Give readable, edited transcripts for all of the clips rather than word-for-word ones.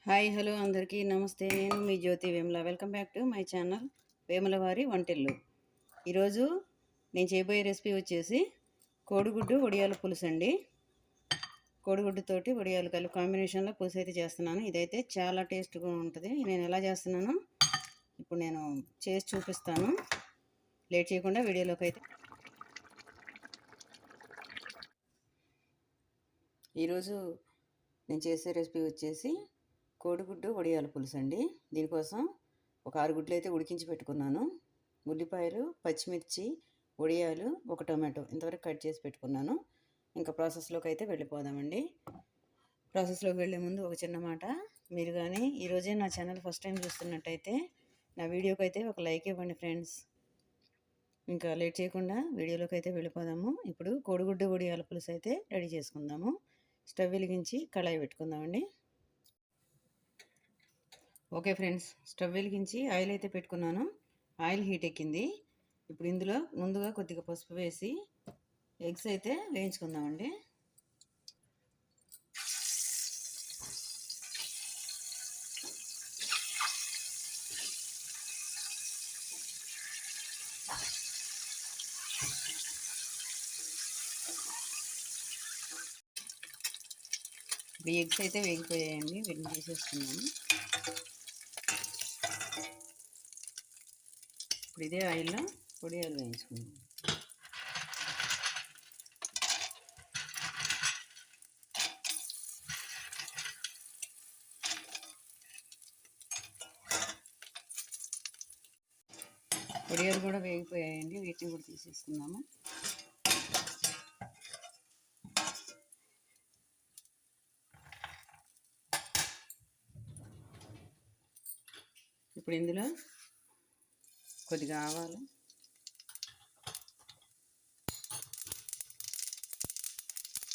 Hi hello అందరికీ నమస్తే. నేను మీ Jyothi Vemula. Welcome back to my channel Vemula వారి వంటిల్లు. ఈరోజు నేను చేయబోయే రెసిపీ వచ్చేసి కోడిగుడ్డు వడియాల పులుసు అండి. కోడిగుడ్డుతోటి వడియాలు కలిపి కాంబినేషన్లో పులుసు అయితే చేస్తున్నాను. ఇదైతే చాలా టేస్ట్గా ఉంటుంది. నేను ఎలా చేస్తున్నానో ఇప్పుడు నేను చేసి చూపిస్తాను. లేట్ చేయకుండా వీడియోలోకి అయితే. ఈరోజు నేను చేసే రెసిపీ వచ్చేసి కోడిగుడ్డు వడియాల పులుసు అండి. దీనికోసం ఒక 6 గుడ్లు అయితే ఉడికించి పెట్టుకున్నాను. ఉల్లిపాయలు, పచ్చిమిర్చి, వడియాలు, ఒక టొమాటో ఇంతవరకు కట్ చేసి పెట్టుకున్నాను. ఇంకా ప్రాసెస్లోకి అయితే వెళ్ళిపోదామండి. ప్రాసెస్లోకి వెళ్ళే ముందు ఒక చిన్న మాట, మీరు కానీ ఈరోజే నా ఛానల్ ఫస్ట్ టైం చూస్తున్నట్టయితే నా వీడియోకి అయితే ఒక లైక్ ఇవ్వండి ఫ్రెండ్స్. ఇంకా లేట్ చేయకుండా వీడియోలోకి అయితే వెళ్ళిపోదాము. ఇప్పుడు కోడిగుడ్డు వడియాల పులుసు అయితే రెడీ చేసుకుందాము. స్టవ్ వెలిగించి కళాయి పెట్టుకుందామండి. ఓకే ఫ్రెండ్స్, స్టవ్ వెలిగించి ఆయిల్ అయితే పెట్టుకున్నాను. ఆయిల్ హీట్ ఎక్కింది. ఇప్పుడు ఇందులో ముందుగా కొద్దిగా పసుపు వేసి ఎగ్స్ అయితే వేయించుకుందామండి. ఇప్పుడు ఎగ్స్ అయితే వేగిపోయాయండి, వీటిని తీసేసుకున్నాను. ఇప్పుడు ఇదే ఆయిల్లో వడియాలు వేయించుకున్నాను. వడియాలు కూడా వేగిపోయాయండి, వీటిని కూడా తీసేసుకున్నాము. ఇప్పుడు ఇందులో కొద్దిగా ఆవాలు,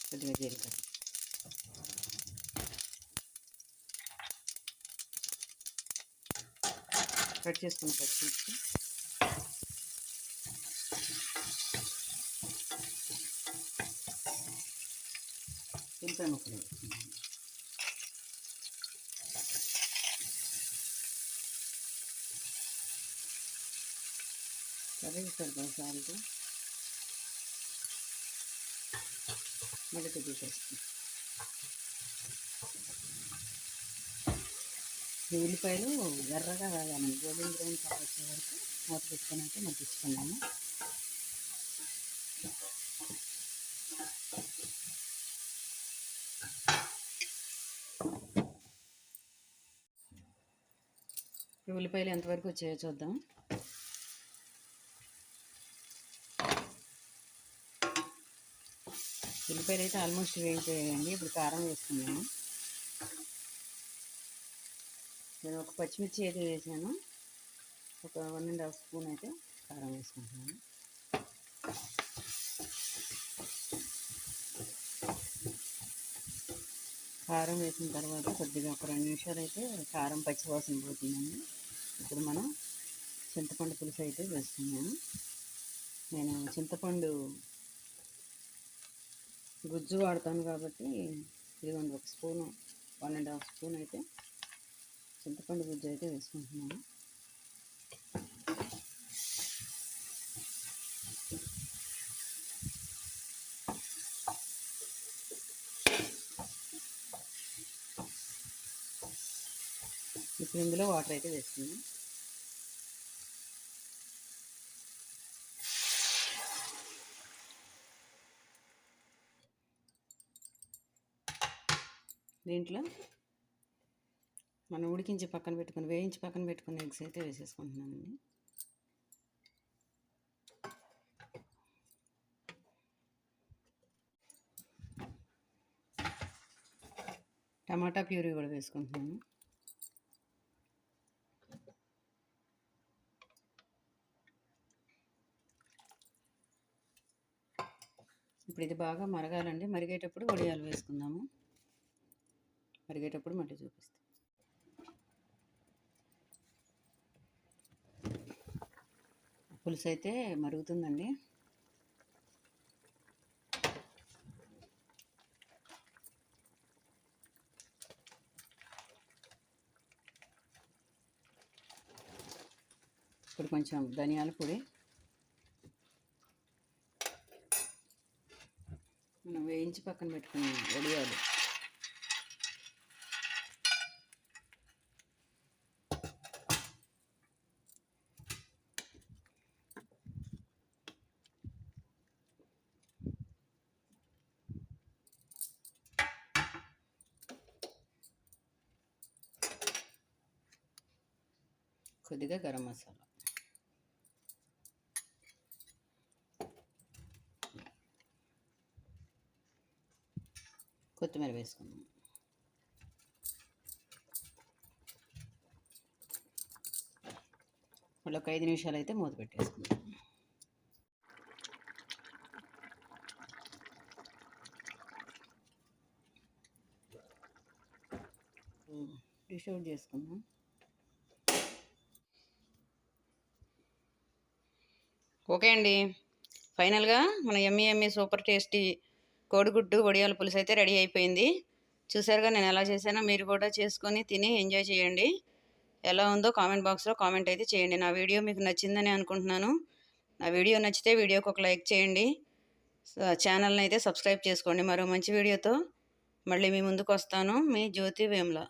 కొద్దిగా జీలకర్ర, కట్ చేసుకున్న పచ్చిమిర్చి, ఉల్లిపాయ ముక్కలు వేసుకున్నాను. కర్రీకి సరిపడా సాల్ట్, మళ్ళీ కొద్దిగా వేసుకున్నాను. ఈ ఉల్లిపాయలు ఎర్రగా వేగాలండి, గోల్డెన్ బ్రౌన్ కలర్ వచ్చే వరకు మూత పెట్టుకుని అయితే మగ్గించుకున్నాము. ఉల్లిపాయలు ఎంతవరకు వచ్చాయో చూద్దాం. ఉల్లిపాయలు అయితే ఆల్మోస్ట్ వేగిపోయాయండి. ఇప్పుడు కారం వేసుకున్నాను. నేను ఒక పచ్చిమిర్చి అయితే వేసాను. ఒక 1½ స్పూన్ అయితే కారం వేసుకుంటున్నాను. కారం వేసిన తర్వాత కొద్దిగా ఒక 2 నిమిషాలు అయితే కారం పచ్చివాసన పోతుందండి. ఇప్పుడు మనం చింతపండు పులుసు అయితే వేస్తున్నాను. నేను చింతపండు గుజ్జు వాడతాను కాబట్టి ఇదిగోండి, 1 స్పూను 1½ స్పూన్ అయితే చింతపండు గుజ్జు అయితే వేసుకుంటున్నాను. ఇప్పుడు ఇందులో వాటర్ అయితే వేస్తున్నాను. దీంట్లో మనం ఉడికించి పక్కన పెట్టుకుని వేయించి పక్కన పెట్టుకున్న ఎగ్స్ అయితే వేసేసుకుంటున్నానండి. టమాటా ప్యూరీ కూడా వేసుకుంటున్నాను. ఇప్పుడు ఇది బాగా మరగాలండి. మరిగేటప్పుడు వడియాలు వేసుకుందాము. మరిగేటప్పుడు మళ్ళీ చూపిస్తాను. పులుసు అయితే మరుగుతుందండి. ఇప్పుడు కొంచెం ధనియాల పొడి, మనం వేయించి పక్కన పెట్టుకున్న వడియాలు, కొద్దిగా గరం మసాలా, కొత్తిమీర వేసుకుందాం. మళ్ళీ ఒక 5 నిమిషాలు అయితే మూత పెట్టేసుకుందాం. డిష్ అవుట్ చేసుకుందాం. ఓకే అండి, ఫైనల్గా మన ఎమ్మి సూపర్ టేస్టీ కోడిగుడ్డు వడియాల పులుసు అయితే రెడీ అయిపోయింది. చూసారుగా నేను ఎలా చేశానో, మీరు కూడా చేసుకొని తిని ఎంజాయ్ చేయండి. ఎలా ఉందో కామెంట్ బాక్స్లో కామెంట్ అయితే చేయండి. నా వీడియో మీకు నచ్చిందని అనుకుంటున్నాను. నా వీడియో నచ్చితే వీడియోకి ఒక లైక్ చేయండి. ఛానల్ని అయితే సబ్స్క్రైబ్ చేసుకోండి. మరో మంచి వీడియోతో మళ్ళీ మీ ముందుకు వస్తాను. మీ జ్యోతి వేముల.